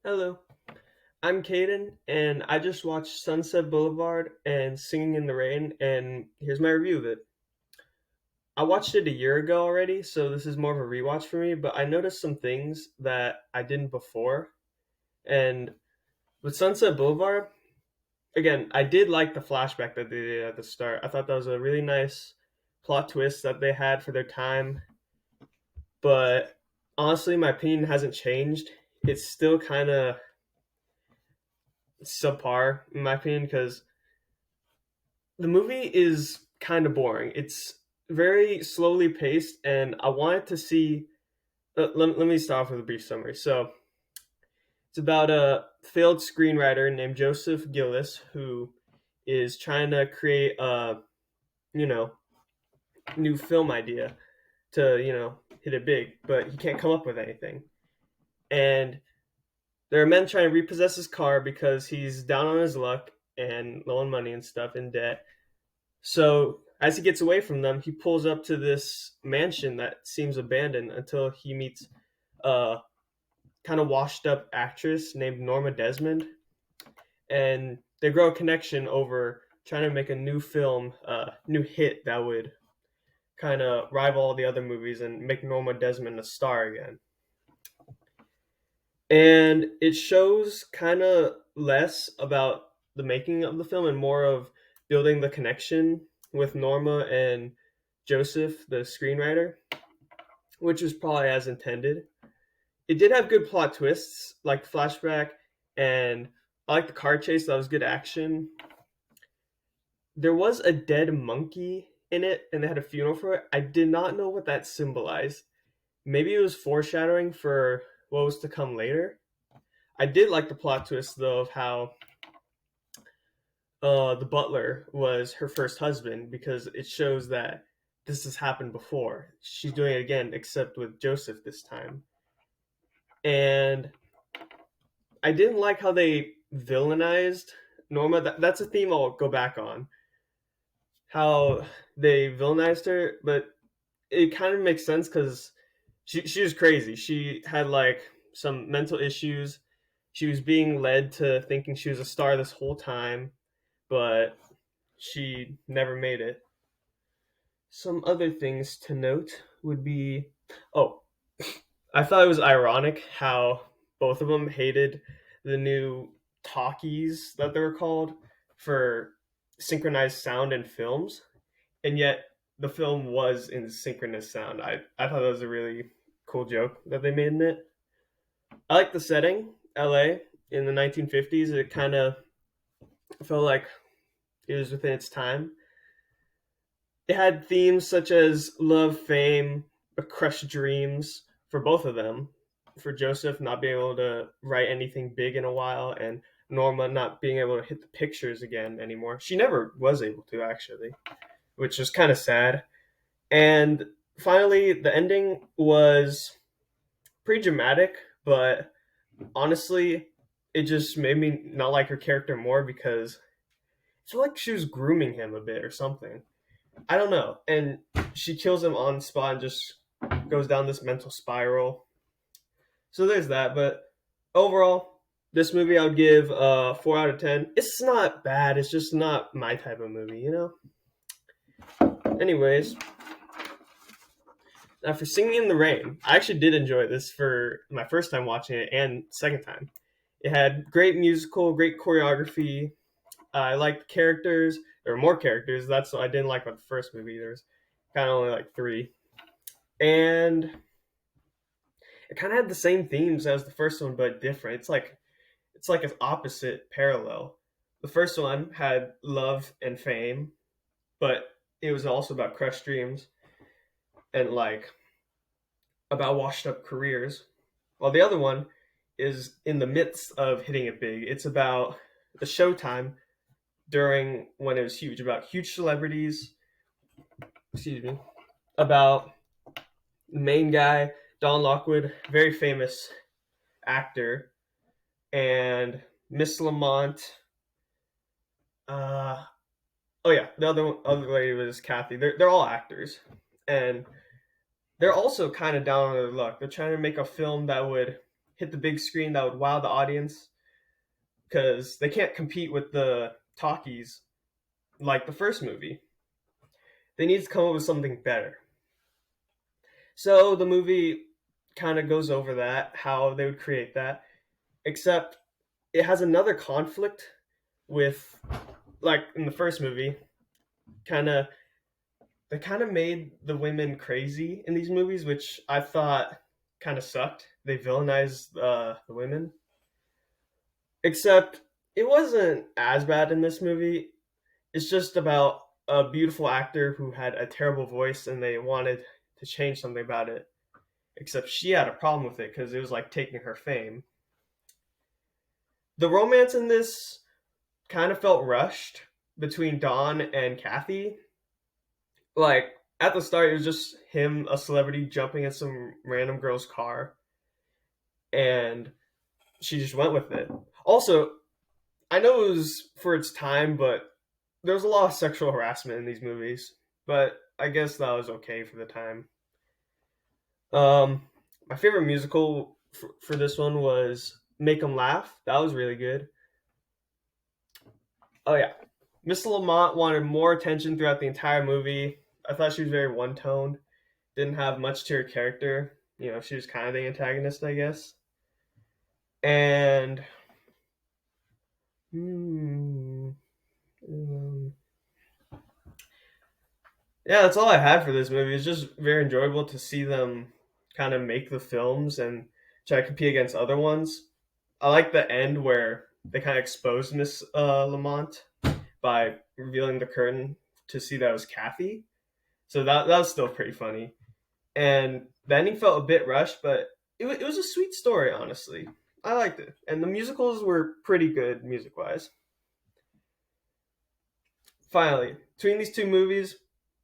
Hello, I'm Caden, and I just watched Sunset Boulevard and Singing in the Rain, and here's my review of it. I watched it a year ago already, so this is more of a rewatch for me, but I noticed some things that I didn't before. And with Sunset Boulevard, again, I did like the flashback that they did at the start. I thought that was a really nice plot twist that they had for their time, but honestly, my opinion hasn't changed. It's still kind of subpar, in my opinion, because the movie is kind of boring. It's very slowly paced, and I wanted to see. Let me start off with a brief summary. So, it's about a failed screenwriter named Joseph Gillis who is trying to create a, you know, new film idea to, hit it big, but he can't come up with anything. And there are men trying to repossess his car because he's down on his luck and low on money and stuff, in debt. So as he gets away from them, he pulls up to this mansion that seems abandoned until he meets a kind of washed up actress named Norma Desmond, and they grow a connection over trying to make a new film, new hit that would kind of rival all the other movies and make Norma Desmond a star again. And it shows kind of less about the making of the film and more of building the connection with Norma and Joseph, the screenwriter, which was probably as intended. It did have good plot twists, like the flashback, and I like the car chase. That was good action. There was a dead monkey in it, and they had a funeral for it. I did not know what that symbolized. Maybe it was foreshadowing for what was to come later. I did like the plot twist, though, of how the butler was her first husband because it shows that this has happened before. She's doing it again, except with Joseph this time. And I didn't like how they villainized Norma. That's a theme I'll go back on. How they villainized her, but it kind of makes sense because she was crazy. She had like some mental issues. She was being led to thinking she was a star this whole time, but she never made it. Some other things to note would be, oh, I thought it was ironic how both of them hated the new talkies that they were called for synchronized sound in films, and yet the film was in synchronous sound. I thought that was a really cool joke that they made in it. I like the setting, LA in the 1950s. It kind of felt like it was within its time. It had themes such as love, fame, crushed dreams for both of them. For Joseph not being able to write anything big in a while, and Norma not being able to hit the pictures again anymore. She never was able to, actually, which is kind of sad. And finally, the ending was pretty dramatic, but honestly, it just made me not like her character more because I feel like she was grooming him a bit or something. I don't know. And she kills him on the spot and just goes down this mental spiral. So there's that. But overall, this movie I would give 4 out of 10. It's not bad. It's just not my type of movie. Anyways, now for Singing in the Rain, I actually did enjoy this for my first time watching it and second time. It had great musical, great choreography. I liked the characters. There were more characters. That's what I didn't like about the first movie. There was kind of only like three. And it kind of had the same themes as the first one, but different. It's like an opposite parallel. The first one had love and fame, but it was also about crushed dreams and like about washed up careers. While the other one is in the midst of hitting it big. It's about the showtime during when it was huge, about huge celebrities. Excuse me. About the main guy, Don Lockwood, very famous actor, and Miss Lamont. Uh, oh yeah, the other lady was Kathy. They're all actors, and they're also kind of down on their luck. They're trying to make a film that would hit the big screen that would wow the audience, because they can't compete with the talkies like the first movie. They need to come up with something better. So the movie kind of goes over that, how they would create that, except it has another conflict with, like in the first movie, kind of they kind of made the women crazy in these movies, which I thought kind of sucked. They villainized the women, except it wasn't as bad in this movie. It's just about a beautiful actor who had a terrible voice, and they wanted to change something about it. Except she had a problem with it because it was like taking her fame. The romance in this kind of felt rushed between Dawn and Kathy. Like at the start, it was just him, a celebrity, jumping in some random girl's car, and she just went with it. Also, I know it was for its time, but there was a lot of sexual harassment in these movies. But I guess that was okay for the time. Um, my favorite musical for this one was "Make 'Em Laugh." That was really good. Oh yeah, Miss Lamont wanted more attention throughout the entire movie. I thought she was very one toned. Didn't have much to her character. You know, she was kind of the antagonist, I guess. And hmm, um, yeah, that's all I had for this movie. It's just very enjoyable to see them kind of make the films and try to compete against other ones. I like the end where they kind of exposed Miss Lamont by revealing the curtain to see that it was Kathy. So that was still pretty funny. And the ending felt a bit rushed, but it was a sweet story, honestly. I liked it. And the musicals were pretty good music wise. Finally, between these two movies,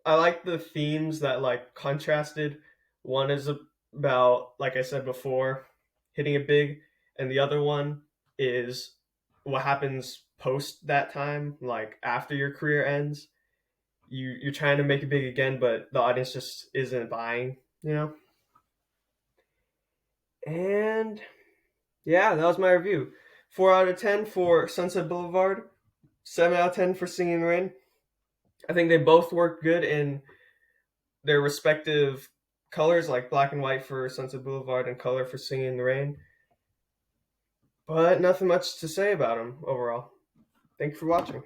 I like the themes that like contrasted. One is about, like I said before, hitting it big, and the other one is what happens post that time, like after your career ends. You're trying to make it big again, but the audience just isn't buying, you know. And yeah, that was my review. 4 out of 10 for Sunset Boulevard. 7 out of 10 for Singing in the Rain. I think they both work good in their respective colors, like black and white for Sunset Boulevard and color for Singing in the Rain. But nothing much to say about them overall. Thank you for watching.